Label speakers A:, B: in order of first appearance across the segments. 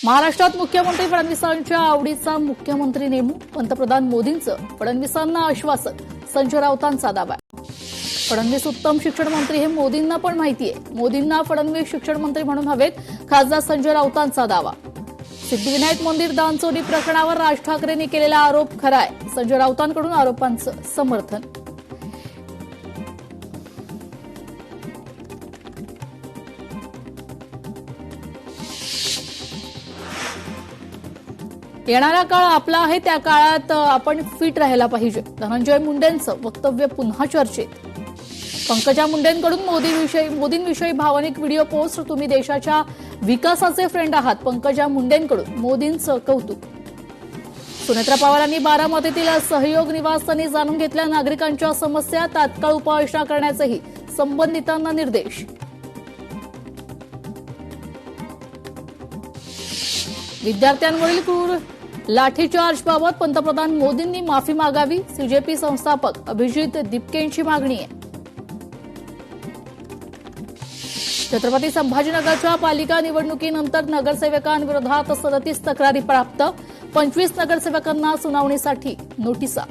A: महाराष्ट्रात मुख्यमंत्री फडणवीसांच्या आवडीचा मुख्यमंत्री नेमू, पंतप्रधान मोदींचं फडणवीसांना आश्वासन, संजय राऊतांचा दावा. फडणवीस उत्तम शिक्षण मंत्री हे मोदींना पण माहितीये. मोदींना फडणवीस शिक्षण मंत्री म्हणून हवेत, खासदार संजय राऊतांचा दावा. सिद्धिविनायक मंदिर दान चोरी प्रकरणावर राज ठाकरेंनी केलेला आरोप खराय, संजय राऊतांकडून आरोपांचं समर्थन. येणारा काळ आपला आहे, त्या काळात आपण फिट राहायला पाहिजे. धनंजय मुंडेंचं वक्तव्य पुन्हा चर्चेत. पंकजा मुंडेंकडून मोदींविषयी भावनिक व्हिडिओ पोस्ट. तुम्ही देशाच्या विकासाचे फ्रेंड आहात, पंकजा मुंडेंकडून मोदींचं कौतुक. सुनेत्रा पवारांनी बारामतीतील सहयोग निवासस्थानी जाणून घेतल्या नागरिकांच्या समस्या, तात्काळ उपाययोजना करण्याचेही संबंधितांना निर्देश. विद्यार्थ्यांवरील क्रूर लाठीचार्जबाबत पंतप्रधान मोदींनी माफी मागावी, सीजेपी संस्थापक अभिजित दिपकेंची मागणी आहे. छत्रपती संभाजीनगरच्या पालिका निवडणुकीनंतर नगरसेवकांविरोधात 37 तक्रारी प्राप्त, 25 नगरसेवकांना सुनावणीसाठी नोटिसा.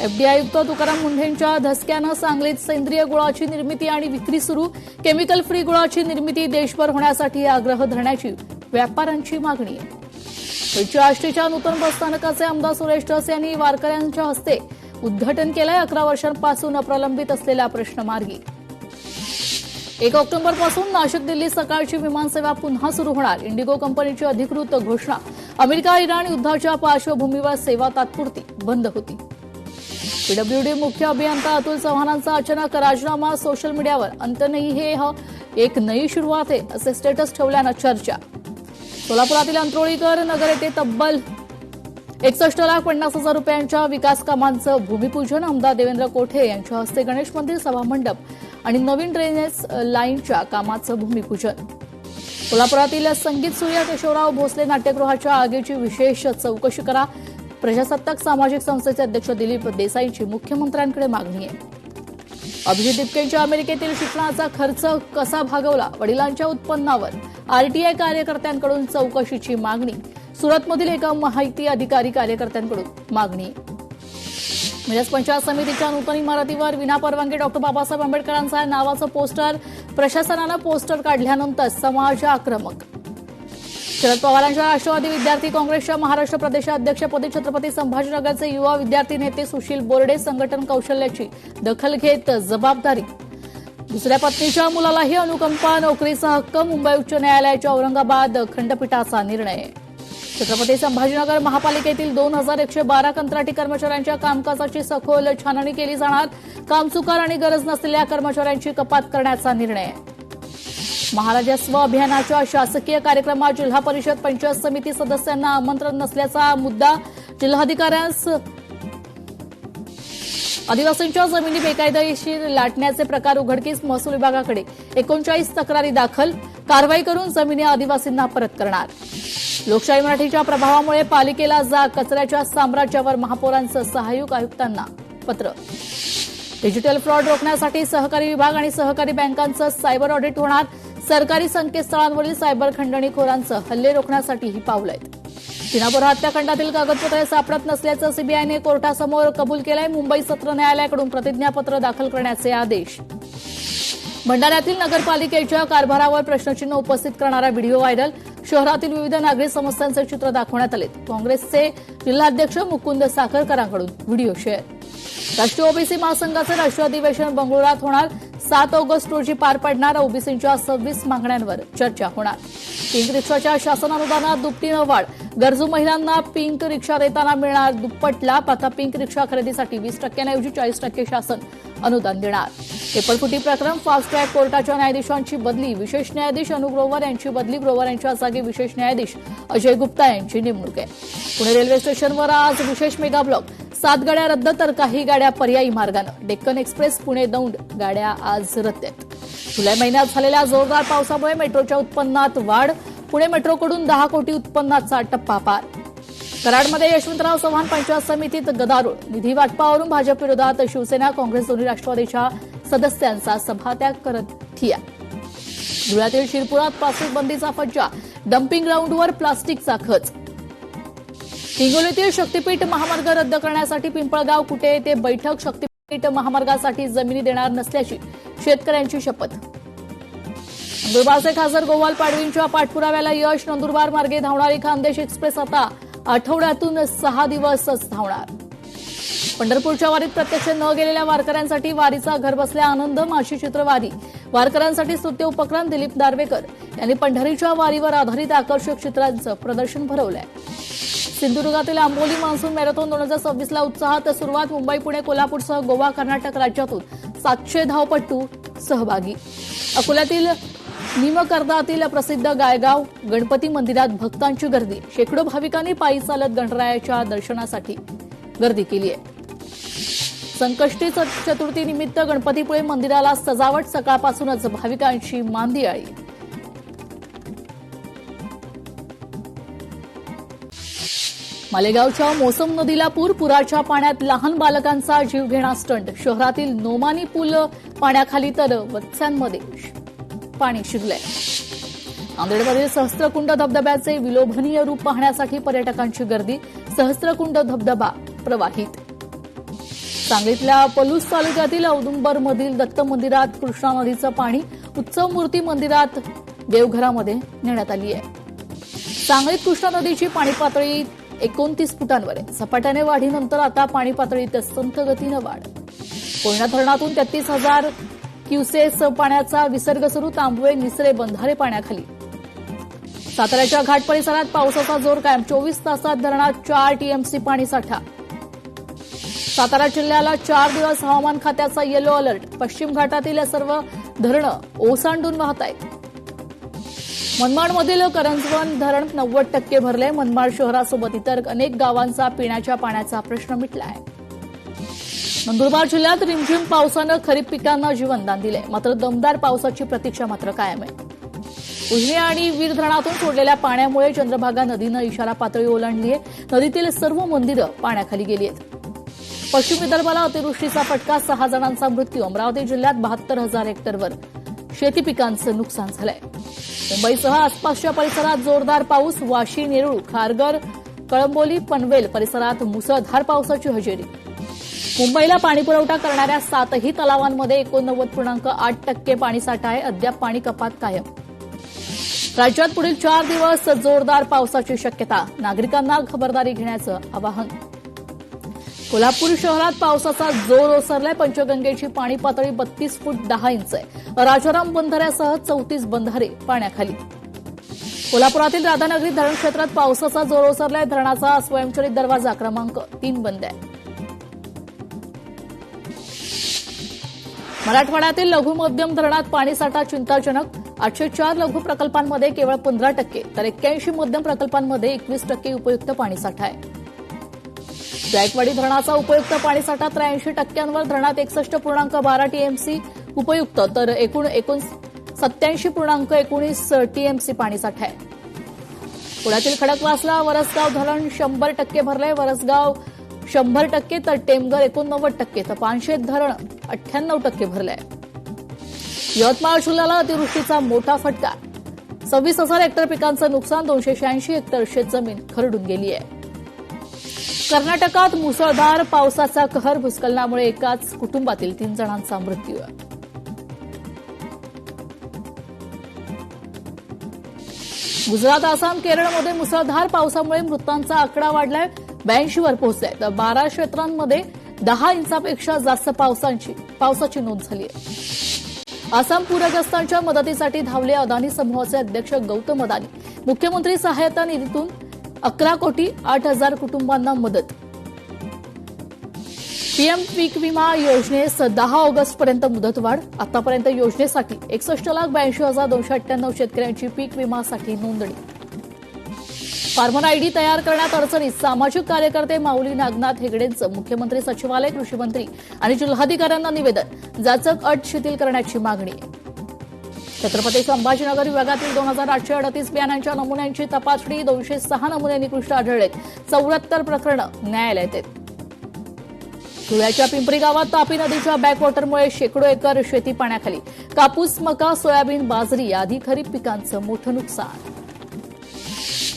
A: एफडीआय आयुक्त तुकाराम मुंढेंच्या धसक्यानं सांगलीत सेंद्रिय गुळाची निर्मिती आणि विक्री सुरू, केमिकल फ्री गुळाची निर्मिती देशभर होण्यासाठी आग्रह धरण्याची व्यापाऱ्यांची मागणी आहे. आष्टीच्या नूतन बसस्थानकाचे आमदार सुरेश धस यांनी वारकऱ्यांच्या हस्ते उद्घाटन केलंय. 11 वर्षांपासून अप्रलंबित असलेला प्रश्न मार्गी. 1 ऑक्टोबरपासून नाशिक दिल्ली सकाळची विमानसेवा पुन्हा सुरू होणार, इंडिगो कंपनीची अधिकृत घोषणा. अमेरिका इराण युद्धाच्या पार्श्वभूमीवर सेवा तात्पुरती बंद होती. पीडब्ल्यूडी मुख्य अभियंता अतुल चव्हाणांचा अचानक राजीनामा, सोशल मीडियावर अंत नाही हे एक नई सुरुवात आहे असे स्टेटस ठेवल्यानं चर्चा. सोलापुरातील अंत्रोळीकर नगर येथे तब्बल 61,50,000 रुपयांच्या विकास कामांचं भूमिपूजन. आमदार देवेंद्र कोठे यांच्या हस्ते गणेश मंदिर, सभामंडप आणि नवीन ड्रेनेज लाईनच्या कामाचं भूमिपूजन. कोल्हापुरातील संगीत सूर्य केशवराव भोसले नाट्यगृहाच्या आगीची विशेष चौकशी करा, प्रजासत्ताक सामाजिक संस्थेचे अध्यक्ष दिलीप देसाईंची मुख्यमंत्र्यांकडे मागणी आहे. अभिजित दिपकेंच्या अमेरिकेतील शिक्षणाचा खर्च कसा भागवला, वडिलांच्या उत्पन्नावर आरटीआय कार्यकर्त्यांकडून चौकशीची मागणी. सुरतमधील एका माहिती अधिकारी कार्यकर्त्यांकडून मागणी. मिरज पंचायत समितीच्या नूतन इमारतीवर विनापरवानगी डॉ बाबासाहेब आंबेडकरांचा नावाचं पोस्टर. प्रशासनानं पोस्टर काढल्यानंतर समाज आक्रमक. शरद पवारांच्या राष्ट्रवादी विद्यार्थी काँग्रेसच्या महाराष्ट्र प्रदेशाध्यक्षपदी छत्रपती संभाजीनगरचे युवा विद्यार्थी नेते सुशील बोर्डे. संघटन कौशल्याची दखल घेत जबाबदारी. दुसऱ्या पत्नीच्या मुलालाही अनुकंपा, नोकरीचा हक्क. मुंबई उच्च न्यायालयाच्या औरंगाबाद खंडपीठाचा निर्णय. छत्रपती संभाजीनगर महापालिकेतील 2112 कंत्राटी कर्मचाऱ्यांच्या कामकाजाची सखोल छाननी केली जाणार. कामचुकार आणि गरज नसलेल्या कर्मचाऱ्यांची कपात करण्याचा निर्णय. महाराजस्व अभियानाच्या शासकीय कार्यक्रमात जिल्हा परिषद पंचायत समिती सदस्यांना आमंत्रण नसल्याचा मुद्दा. जिल्हाधिकाऱ्यांस आदिवासींच्या जमिनी बेकायदेशीर लाटण्याचे प्रकार उघडकीस. महसूल विभागाकडे 39 तक्रारी दाखल. कारवाई करून जमिनी आदिवासींना परत करणार. लोकशाही मराठीच्या प्रभावामुळे पालिकेला जाग, कचऱ्याच्या साम्राज्यावर महापौरांचं सहाय्यक आयुक्तांना पत्र. डिजिटल फ्रॉड रोखण्यासाठी सहकारी विभाग आणि सहकारी बँकांचं सायबर ऑडिट होणार. सरकारी संकेतस्थळांवरील सायबर खंडणीखोरांचं हल्ले रोखण्यासाठी ही पावलं आहेत. चिनापूर हत्याकांडातील कागदपत्रे सापडत नसल्याचं सीबीआयने कोर्टासमोर कबूल केलंय. मुंबई सत्र न्यायालयाकडून प्रतिज्ञापत्र दाखल करण्याचे आदेश. भंडाऱ्यातील नगरपालिकेच्या कारभारावर प्रश्नचिन्ह उपस्थित करणारा व्हिडिओ व्हायरल. शहरातील विविध नागरी समस्यांचे चित्र दाखवण्यात आले. काँग्रेसचे जिल्हाध्यक्ष मुकुंद साखरकरांकडून व्हिडिओ शेअर. राष्ट्रीय ओबीसी महासंघाचे राष्ट्रीय अधिवेशन बंगळुरात होणार. 7 ऑगस्ट रोजी पार पडणार. ओबीसींच्या 26 मागण्यांवर चर्चा होणार. पिंक रिक्षाच्या शासन अनुदानात दुपटीनं वाढ. गरजू महिलांना पिंक रिक्षा देताना मिळणार दुप्पट लाभ. आता पिंक रिक्षा खरेदीसाठी 20% 40% शासन अनुदान देणार. पेपरफुटी प्रकरण फास्ट ट्रॅक कोर्टाच्या न्यायाधीशांची बदली. विशेष न्यायाधीश अनु ग्रोवर यांची बदली. ग्रोवर यांच्या जागी विशेष न्यायाधीश अजय गुप्ता यांची नेमणूक आहे. पुणे रेल्वे स्टेशनवर आज विशेष मेगा ब्लॉक. 7 गाड्या रद्द तर काही गाड्या पर्यायी मार्गानं. डेक्कन एक्सप्रेस पुणे दौंड गाड्या आज रद्द आहेत. जुलै महिन्यात झालेल्या जोरदार पावसामुळे मेट्रोच्या उत्पन्नात वाढ. पुणे मेट्रोकडून 10 कोटी उत्पन्नाचा टप्पा पार. कराडमध्ये यशवंतराव चव्हाण पंचायत समितीत गदारोळ. निधी वाटपावरून भाजप विरोधात शिवसेना काँग्रेस दोन्ही राष्ट्रवादीच्या सदस्यांचा सभात्याग करत ठिय्या. धुळ्यातील शिरपुरात प्लास्टिक बंदीचा फज्जा. डम्पिंग ग्राउंडवर प्लास्टिकचा खच. हिंगोलीतील शक्तीपीठ महामार्ग रद्द करण्यासाठी पिंपळगाव कुटे येथे बैठक. शक्तीपीठ महामार्गासाठी जमिनी देणार नसल्याची शेतकऱ्यांची शपथ. नंदुरबारचे खासदार गोवाल पाडवींच्या पाठपुराव्याला यश. नंदुरबार मार्गे धावणारी खानदेश एक्सप्रेस आता आठवड्यातून 6 दिवसच धावणार. पंढरपूरच्या वारीत प्रत्यक्ष न गेलेल्या वारकऱ्यांसाठी वारीचा घरबसल्या आनंद. माशी चित्रवारी वारकऱ्यांसाठी स्तुत्य उपक्रम. दिलीप दारवेकर यांनी पंढरीच्या वारीवर आधारित आकर्षक चित्रांचं प्रदर्शन भरवलंय. सिंधुदुर्गातील आंबोली मान्सून मॅरेथॉन 2026ला उत्साहात सुरुवात. मुंबई, पुणे, कोल्हापूरसह गोवा, कर्नाटक राज्यातून 700 धावपटू सहभागी. अकोल्यातील निमकर्दातील प्रसिद्ध गायगाव गणपती मंदिरात भक्तांची गर्दी. शेकडो भाविकांनी पायी चालत गणरायाच्या दर्शनासाठी गर्दी केली आहे. संकष्टी चतुर्थी निमित्त गणपतीपुळे मंदिराला सजावट. सकाळपासूनच भाविकांची मांदियाळी. मालेगावच्या मोसम नदीला पूर. पुराच्या पाण्यात लहान बालकांचा जीवघेणा स्टंट. शहरातील नोमानी पूल पाण्याखाली तर वत्स्यांमध्ये पाणी शिरलंय. नांदेडमधील सहस्त्रकुंड धबधब्याचे विलोभनीय रूप पाहण्यासाठी पर्यटकांची गर्दी. सहस्त्रकुंड धबधबा प्रवाहित. सांगलीतल्या पलूस तालुक्यातील औदुंबरमधील दत्त मंदिरात कृष्णा नदीचं पाणी. उत्सव मूर्ती मंदिरात देवघरामध्ये नेण्यात आली आहे. सांगलीत कृष्णा नदीची पाणी पातळी 29 फुटांवर आहे. झपाट्याने वाढीनंतर आता पाणी पातळीत संथ गतीनं वाढ. कोयना धरणातून 33,000 क्युसेस पाण्याचा विसर्ग सुरू. तांबवे, निसरे बंधारे पाण्याखाली. साताऱ्याच्या घाट परिसरात पावसाचा जोर कायम. 24 तासात धरणात 4 टीएमसी पाणी साठा. सातारा जिल्ह्याला 4 दिवस हवामान खात्याचा येलो अलर्ट. पश्चिम घाटातील सर्व धरणं ओसांडून वाहत आहेत. मनमाडमधील करंजवन धरण 90% भरले. मनमाड शहरासोबत इतर अनेक गावांचा पिण्याच्या पाण्याचा प्रश्न मिटलाय. नंदुरबार जिल्ह्यात रिमझिम पावसानं खरीप पिकांना जीवनदान दिलंय. मात्र दमदार पावसाची प्रतीक्षा मात्र कायम आहे. उजनी आणि वीर धरणातून सोडलेल्या पाण्यामुळे चंद्रभागा नदीनं इशारा पातळी ओलांडली आहे. नदीतील सर्व मंदिरं पाण्याखाली गेली आहेत. पश्चिम विदर्भाला अतिवृष्टीचा फटका. 6 जणांचा मृत्यू. अमरावती जिल्ह्यात 72,000 हेक्टरवर शेती पिकांचं नुकसान झालंय. मुंबईसह आसपासच्या परिसरात जोरदार पाऊस. वाशी, नेरूळ, खारघर, कळंबोली, पनवेल परिसरात मुसळधार पावसाची हजेरी. मुंबईला पाणीपुरवठा करणाऱ्या 7ही तलावांमध्ये 89.8% पाणीसाठा आहे. अद्याप पाणी कपात कायम. राज्यात पुढील 4 दिवस जोरदार पावसाची शक्यता. नागरिकांना खबरदारी घेण्याचं आवाहन. कोल्हापूर शहरात पावसाचा जोर ओसरलाय. पंचगंगेची पाणी पातळी 32 फूट 10 इंच आहे. राजाराम बंधाऱ्यासह 34 बंधारे पाण्याखाली. कोल्हापुरातील राधानगरी धरण क्षेत्रात पावसाचा जोर ओसरलाय. धरणाचा स्वयंचलित दरवाजा क्रमांक 3 बंद आहे. मराठवाड्यातील लघु मध्यम धरणात पाणीसाठा चिंताजनक. 804 लघु प्रकल्पांमध्ये केवळ 15%, तर 81 मध्यम प्रकल्पांमध्ये 21% उपयुक्त पाणीसाठा आहे. जायकवाडी धरणाचा उपयुक्त पाणीसाठा 83%. धरणात 61.12 टीएमसी उपयुक्त तर एकूण 87.19 टीएमसी पाणीसाठा आहे. पुण्यातील खडकवासला वरसगाव धरण 100% भरलंय. वरसगाव 100% तर टेमघर 89%, तर पानशेत धरण 98% भरलंय. यवतमाळ जिल्ह्याला अतिवृष्टीचा मोठा फटका. 26,000 हेक्टर पिकांचं नुकसान. 286 हेक्टर शेतजमीन खरडून गेली आहे. कर्नाटकात मुसळधार पावसाचा कहर. भूस्खलनामुळे एकाच कुटुंबातील 3 जणांचा मृत्यू. गुजरात, आसाम, केरळमध्ये मुसळधार पावसामुळे मृतांचा आकडा वाढलाय. 82 वर पोहोचलाय. तर 12 क्षेत्रांमध्ये 10 इंचापेक्षा जास्त पावसाची नोंद झाली आहे. आसाम पूरग्रस्तांच्या मदतीसाठी धावले. अदानी समूहाचे अध्यक्ष गौतम अदानी. मुख्यमंत्री सहायता निधीतून 11 कोटी 8,000 कुटुंबांना मदत. पीएम पीक विमा योजनेस 10 ऑगस्टपर्यंत मुदतवाढ. आतापर्यंत योजनेसाठी 61,82,298 शेतकऱ्यांची पीक विमासाठी नोंदणी. फार्मर आयडी तयार करण्यात अडचणीत. सामाजिक कार्यकर्ते माऊली नागनाथ हेगडेंचं मुख्यमंत्री सचिवालय, कृषीमंत्री आणि जिल्हाधिकाऱ्यांना निवेदन. जाचक अट शिथिल करण्याची मागणी. छत्रपती संभाजीनगर विभागातील 2,838 बियाणांच्या नमुन्यांची तपासणी. 206 नमुने निकृष्ट आढळलेत. 74 प्रकरणं न्यायालयात आहेत. धुळ्याच्या पिंपरी गावात तापी नदीच्या बॅकवॉटरमुळे शेकडो एकर शेती पाण्याखाली. कापूस, मका, सोयाबीन, बाजरी आदी खरीप पिकांचं मोठं नुकसान.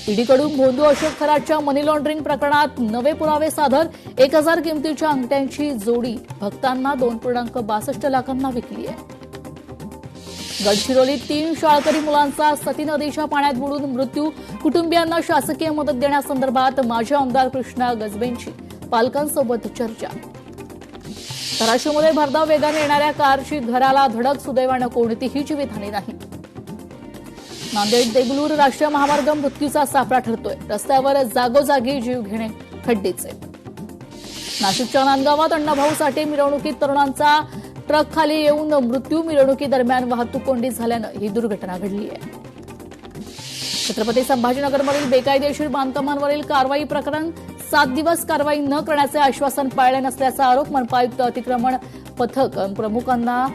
A: ईडीकडून भोंदू अशोक खराटच्या मनी लॉन्ड्रिंग प्रकरणात नवे पुरावे सादर 1000 किमतीच्या अंगठ्यांची जोडी भक्तांना 2.62 लाखांना विकली आहे. गडचिरोलीत 3 शाळकरी मुलांचा सती नदीच्या पाण्यात बुडून मृत्यू. कुटुंबियांना शासकीय मदत देण्यासंदर्भात माजी आमदार कृष्णा गजबेंची पालकांसोबत चर्चा. धाराशिवमध्ये भरधाव वेगाने येणाऱ्या कारची घराला धडक. सुदैवानं कोणतीही जीवितहानी नाही. नांदेड देगलूर राष्ट्रीय महामार्ग मृत्यूचा सापळा ठरतोय. रस्त्यावर जागोजागी जीव घेणे खड्डेचे. नाशिकच्या नांदगावात अण्णाभाऊ साठे मिरवणुकीत तरुणांचा ट्रक खाली येऊन मृत्यू. मिरवणुकीदरम्यान वाहतूक कोंडी झाल्यानं ही दुर्घटना घडली आहे. छत्रपती संभाजीनगरमधील बेकायदेशीर बांधकामांवरील कारवाई प्रकरण 7 दिवस कारवाई न करण्याचे आश्वासन पाळले नसल्याचा आरोप. मनपा आयुक्त अतिक्रमण पथक प्रमुखांना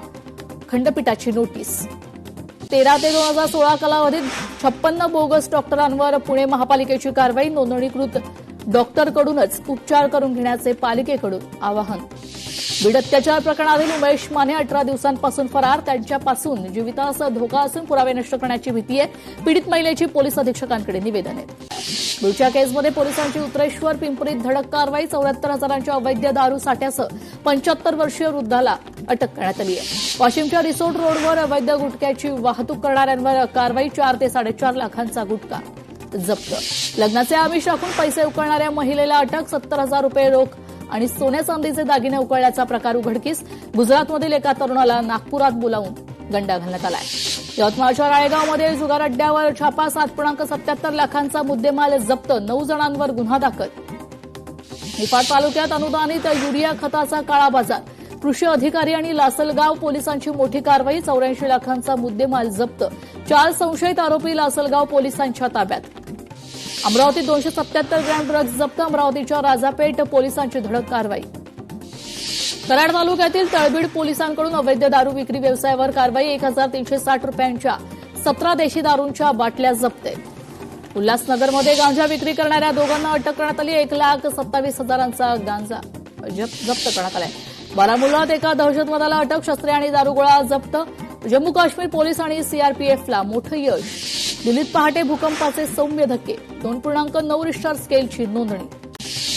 A: खंडपीठाची नोटीस. 13 ते 2016 कालावधीत 56 बोगस डॉक्टरांवर पुणे महापालिकेची कारवाई. नोंदणीकृत डॉक्टरकडूनच उपचार करून घेण्याचे पालिकेकडून आवाहन. बीड अत्याचार प्रकरणातील उमेश माने 18 दिवसांपासून फरार. त्यांच्यापासून जीवितास धोका असून पुरावे नष्ट करण्याची भीती आहे. पीडित महिलेची पोलीस अधीक्षकांकडे निवेदन आहे. बीडच्या केसमध्ये पोलिसांची उत्तरेश्वर पिंपरीत धडक कारवाई. 74,000च्या अवैध दारू साठ्यासह 75 वर्षीय वृद्धाला अटक करण्यात आली आहे. वाशिमच्या रिसोर्ट रोडवर अवैध गुटख्याची वाहतूक करणाऱ्यांवर कारवाई. 4 ते 4.5 लाखांचा गुटखा जप्त. लग्नाचे आमिष राखून पैसे उकळणाऱ्या महिलेला अटक. 70,000 रुपये रोख आणि सोन्या चांदीचे दागिने उकळल्याचा प्रकार उघडकीस. गुजरातमधील एका तरुणाला नागपुरात बोलावून गंडा घालण्यात आलाय. यवतमाळच्या राळेगावमध्ये जुगार अड्ड्यावर छापा. 7.77 लाखांचा मुद्देमाल जप्त. 9 जणांवर गुन्हा दाखल. निफाड तालुक्यात अनुदानित युरिया खताचा काळा बाजार. कृषी अधिकारी आणि लासलगाव पोलिसांची मोठी कारवाई. 84 लाखांचा मुद्देमाल जप्त. 4 संशयित आरोपी लासलगाव पोलिसांच्या ताब्यात. अमरावतीत 277 ग्रॅम ड्रग्ज जप्त. अमरावतीच्या राजापेठ पोलिसांची धडक कारवाई. कराड तालुक्यातील तळबीड पोलिसांकडून अवैध दारू विक्री व्यवसायावर कारवाई. 1360 रुपयांच्या 17 देशी दारूंच्या बाटल्या जप्त. उल्हासनगरमध्ये गांजा विक्री करणाऱ्या दोघांना अटक करण्यात आली. 1,27,000चा गांजा जप्त करण्यात आलाय. बारामुल्लात एका दहशतवादाला अटक. शस्त्रे आणि दारुगोळा जप्त. जम्मू काश्मीर पोलीस आणि सीआरपीएफला मोठं यश. दिल्लीत पहाटे भूकंपाचे सौम्य धक्के. 2.9 रिश्टर स्केलची नोंदणी.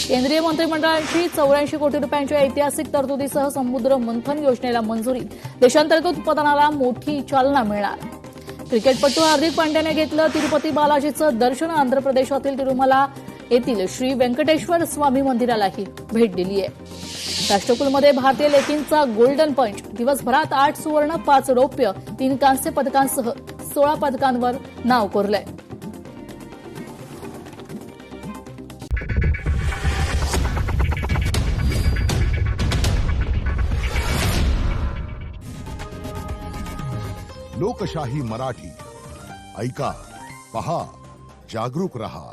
A: केंद्रीय मंत्रिमंडळाची 84 कोटी रुपयांच्या ऐतिहासिक तरतुदीसह समुद्र मंथन योजनेला मंजुरी. देशांतर्गत उत्पादनाला मोठी चालना मिळणार. क्रिकेटपटू हार्दिक पांड्याने घेतलं तिरुपती बालाजीचं दर्शन. आंध्र प्रदेशातील तिरुमला येथील श्री व्यंकटेश्वर स्वामी मंदिरालाही भेट दिली आहे. राष्ट्रकुलमध्ये भारतीय लेकींचा गोल्डन पंच. दिवसभरात 8 सुवर्ण, 5 रौप्य, 3 कांस्य पदकांसह 16 पदकांवर नाव कोरलंय.
B: लोकशाही मराठी ऐका, पहा, जागरूक रहा.